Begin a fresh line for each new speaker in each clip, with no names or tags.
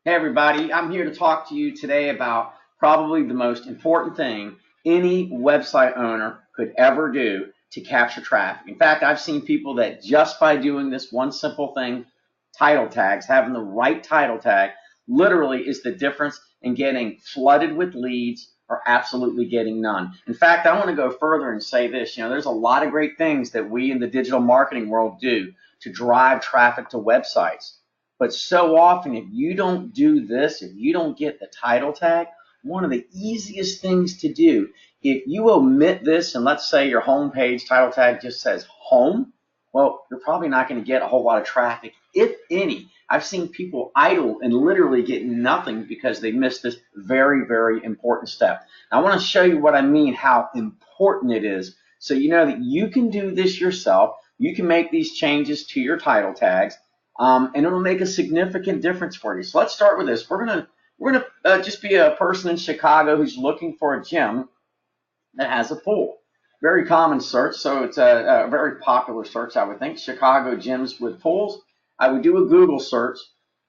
Hey everybody, I'm here to talk to you today about probably the most important thing any website owner could ever do to capture traffic. In fact, I've seen people that just by doing this one simple thing, title tags, having the right title tag, literally is the difference in getting flooded with leads or absolutely getting none. In fact, I want to go further and say this, there's a lot of great things that we in the digital marketing world do to drive traffic to websites. But so often, if you don't do this, if you don't get the title tag, one of the easiest things to do, if you omit this and let's say your home page title tag just says home, well, you're probably not going to get a whole lot of traffic, if any. I've seen people idle and literally get nothing because they missed this very, very important step. Now, I want to show you what I mean, how important it is. So you know that you can do this yourself. You can make these changes to your title tags. And it'll make a significant difference for you. So let's start with this. We're gonna just be a person in Chicago who's looking for a gym that has a pool. Very common search, so it's a very popular search, I would think. Chicago gyms with pools. I would do a Google search.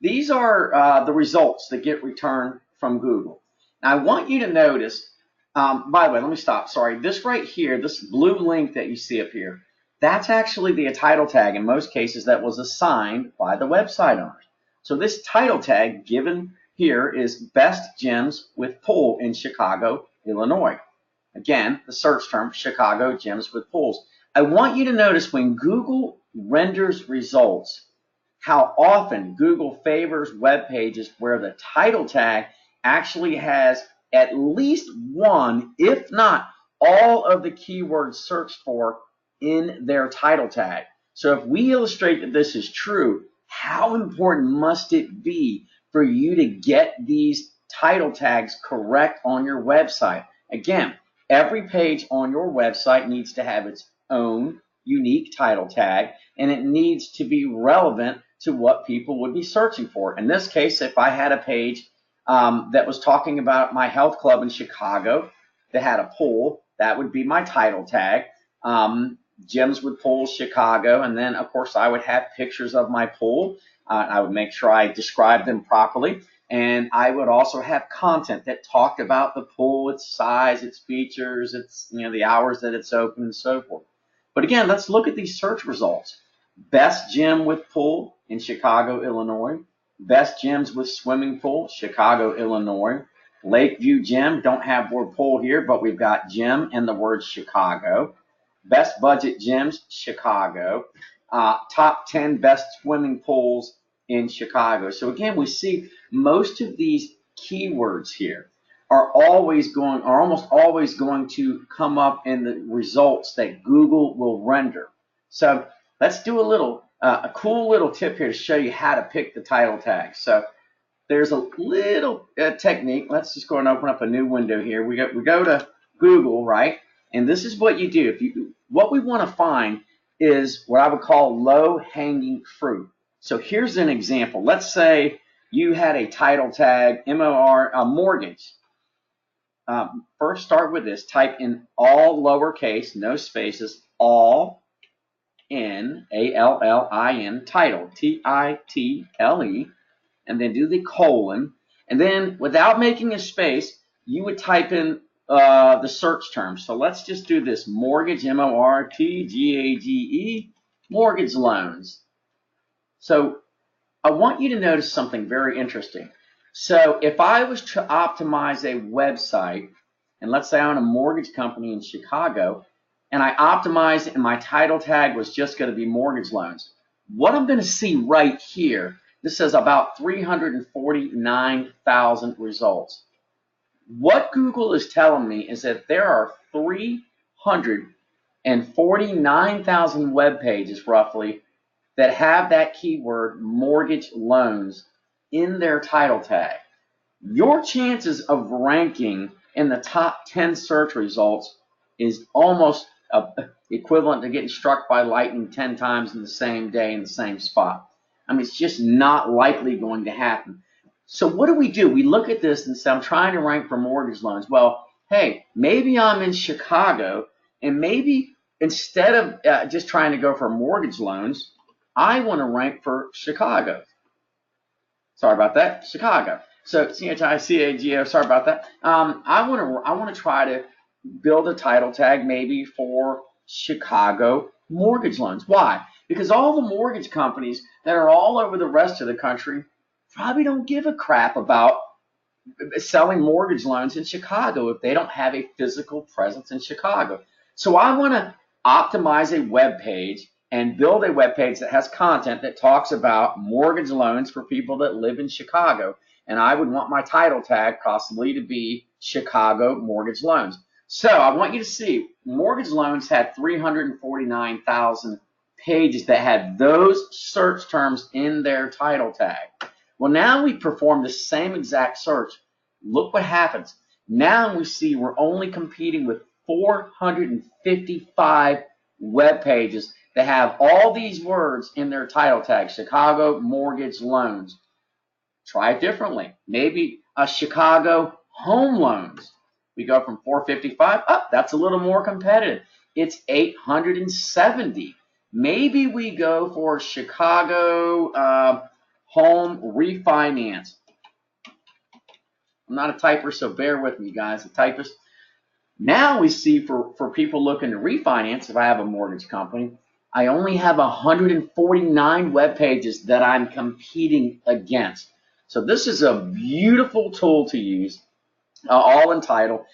These are the results that get returned from Google. Now I want you to notice. By the way, let me stop. Sorry, this right here, this blue link that you see up here. That's actually the title tag in most cases that was assigned by the website owners. So this title tag given here is best gyms with pool in Chicago, Illinois. Again, the search term, Chicago gyms with pools. I want you to notice when Google renders results, how often Google favors web pages where the title tag actually has at least one, if not all of the keywords searched for in their title tag. So if we illustrate that this is true, how important must it be for you to get these title tags correct on your website? Again, every page on your website needs to have its own unique title tag, and it needs to be relevant to what people would be searching for. In this case, if I had a page that was talking about my health club in Chicago that had a pool, that would be my title tag. Gyms with pools, Chicago, and then of course I would have pictures of my pool. I would make sure I described them properly, and I would also have content that talked about the pool, its size, its features, its the hours that it's open, and so forth. But again, let's look at these search results. Best gym with pool in Chicago, Illinois. Best gyms with swimming pool, Chicago, Illinois. Lakeview Gym, don't have word pool here, but we've got gym and the word Chicago. Best budget gyms, Chicago. Top 10 best swimming pools in Chicago. So again, we see most of these keywords here are almost always going to come up in the results that Google will render. So let's do a cool little tip here to show you how to pick the title tag. So there's a little technique. Let's just go and open up a new window here. We go to Google, right? And this is what you do. What we want to find is what I would call low-hanging fruit. So here's an example. Let's say you had a title tag, MOR, mortgage. First start with this. Type in all lowercase, no spaces, all N-A-L-L-I-N, title, T-I-T-L-E, and then do the colon. And then without making a space, you would type in the search term. So let's just do this, mortgage, M-O-R-T-G-A-G-E, mortgage loans. So I want you to notice something very interesting. So if I was to optimize a website, and let's say I own a mortgage company in Chicago, and I optimized it and my title tag was just going to be mortgage loans, what I'm going to see right here, this says about 349,000 results. What Google is telling me is that there are 349,000 web pages roughly that have that keyword mortgage loans in their title tag. Your chances of ranking in the top 10 search results is almost equivalent to getting struck by lightning 10 times in the same day in the same spot. I mean, it's just not likely going to happen. So what do? We look at this and say, I'm trying to rank for mortgage loans. Well, hey, maybe I'm in Chicago, and maybe instead of just trying to go for mortgage loans, I want to rank for Chicago. Sorry about that. Chicago. So Chicago. Sorry about that. I want to try to build a title tag maybe for Chicago mortgage loans. Why? Because all the mortgage companies that are all over the rest of the country probably don't give a crap about selling mortgage loans in Chicago if they don't have a physical presence in Chicago. So I want to optimize a web page and build a web page that has content that talks about mortgage loans for people that live in Chicago. And I would want my title tag possibly to be Chicago mortgage loans. So I want you to see mortgage loans had 349,000 pages that had those search terms in their title tag. Well, now we perform the same exact search. Look what happens. Now we see we're only competing with 455 web pages that have all these words in their title tag, Chicago mortgage loans. Try it differently. Maybe a Chicago home loans. We go from 455 up. That's a little more competitive. It's 870. Maybe we go for Chicago home refinance. I'm not a typer, so bear with me, guys, a typist. Now we see for people looking to refinance, if I have a mortgage company, I only have 149 web pages that I'm competing against. So this is a beautiful tool to use, all in title,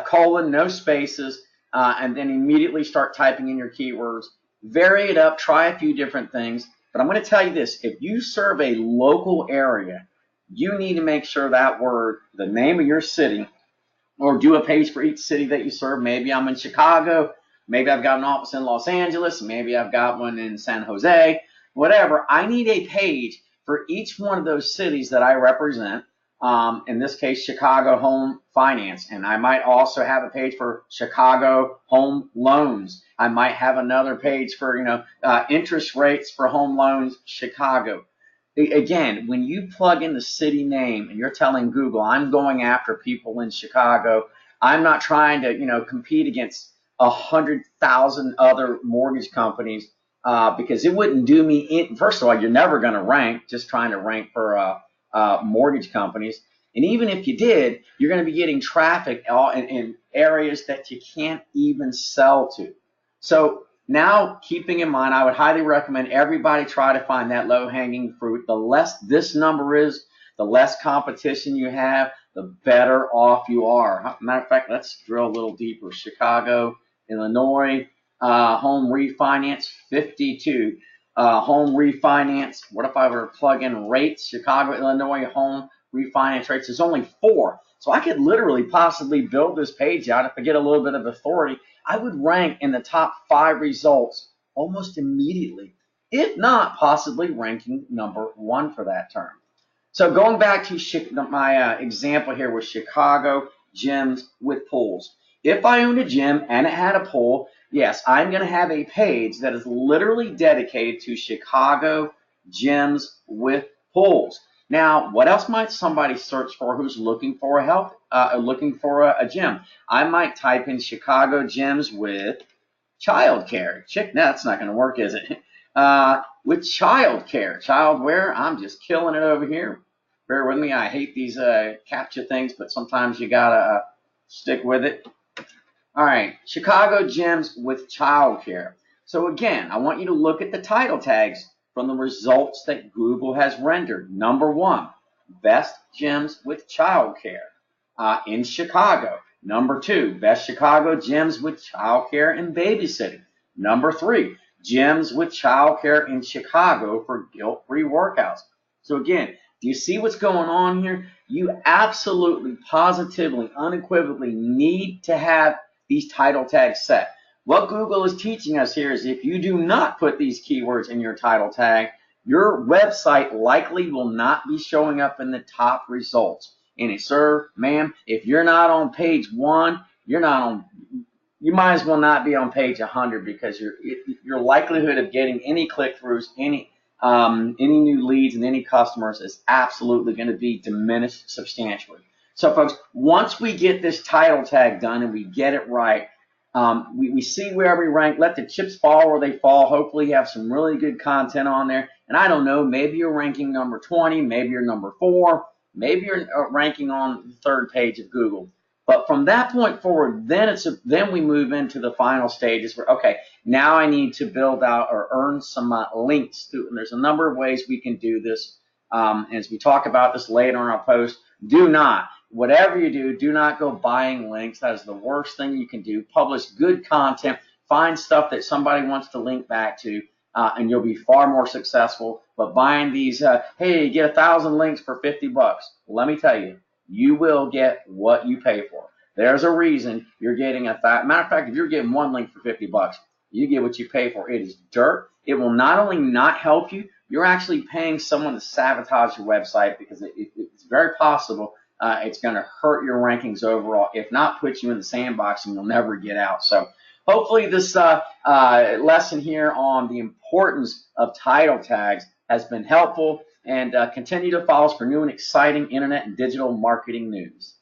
colon, no spaces, and then immediately start typing in your keywords. Vary it up, try a few different things. But I'm going to tell you this, if you serve a local area, you need to make sure that word, the name of your city, or do a page for each city that you serve. Maybe I'm in Chicago, maybe I've got an office in Los Angeles, maybe I've got one in San Jose, whatever. I need a page for each one of those cities that I represent. In this case, Chicago home finance. And I might also have a page for Chicago home loans. I might have another page for, interest rates for home loans, Chicago. Again, when you plug in the city name and you're telling Google, I'm going after people in Chicago, I'm not trying to, compete against 100,000 other mortgage companies, because it wouldn't do me in. First of all, you're never going to rank just trying to rank for mortgage companies. And even if you did, you're going to be getting traffic in areas that you can't even sell to. So now, keeping in mind, I would highly recommend everybody try to find that low-hanging fruit. The less this number is, the less competition you have, the better off you are. Matter of fact, let's drill a little deeper. Chicago, Illinois, home refinance, 52. Home refinance, what if I were to plug in rates? Chicago, Illinois, home refinance rates, there's only 4. So I could literally possibly build this page out if I get a little bit of authority. I would rank in the top 5 results almost immediately, if not possibly ranking number 1 for that term. So going back to my example here with Chicago gyms with pools. If I owned a gym and it had a pool, yes, I'm going to have a page that is literally dedicated to Chicago gyms with pools. Now, what else might somebody search for who's looking for a gym? I might type in Chicago gyms with childcare. No, that's not going to work, is it? With childcare, childwear, I'm just killing it over here. Bear with me. I hate these captcha things, but sometimes you gotta stick with it. All right, Chicago gyms with childcare. So again, I want you to look at the title tags from the results that Google has rendered. Number 1, best gyms with childcare in Chicago. Number 2, best Chicago gyms with childcare and babysitting. Number 3, gyms with childcare in Chicago for guilt-free workouts. So again, do you see what's going on here? You absolutely, positively, unequivocally need to have these title tags set. What Google is teaching us here is if you do not put these keywords in your title tag, your website likely will not be showing up in the top results. And sir, ma'am, if you're not on page 1, you might as well not be on page 100, because your likelihood of getting any click-throughs, any new leads and any customers is absolutely going to be diminished substantially. So folks, once we get this title tag done and we get it right, we see where we rank. Let the chips fall where they fall. Hopefully you have some really good content on there. And I don't know, maybe you're ranking number 20, maybe you're number 4, maybe you're ranking on the 3rd page of Google. But from that point forward, then we move into the final stages where, okay, now I need to build out or earn some links through. And there's a number of ways we can do this. As we talk about this later in our post, whatever you do, do not go buying links. That is the worst thing you can do. Publish good content. Find stuff that somebody wants to link back to, and you'll be far more successful. But buying these, hey, get 1,000 links for $50. Let me tell you, you will get what you pay for. There's a reason you're getting matter of fact, if you're getting 1 link for $50, you get what you pay for. It is dirt. It will not only not help you, you're actually paying someone to sabotage your website, because it's very possible it's going to hurt your rankings overall, if not put you in the sandbox and you'll never get out. So hopefully this lesson here on the importance of title tags has been helpful, and continue to follow us for new and exciting internet and digital marketing news.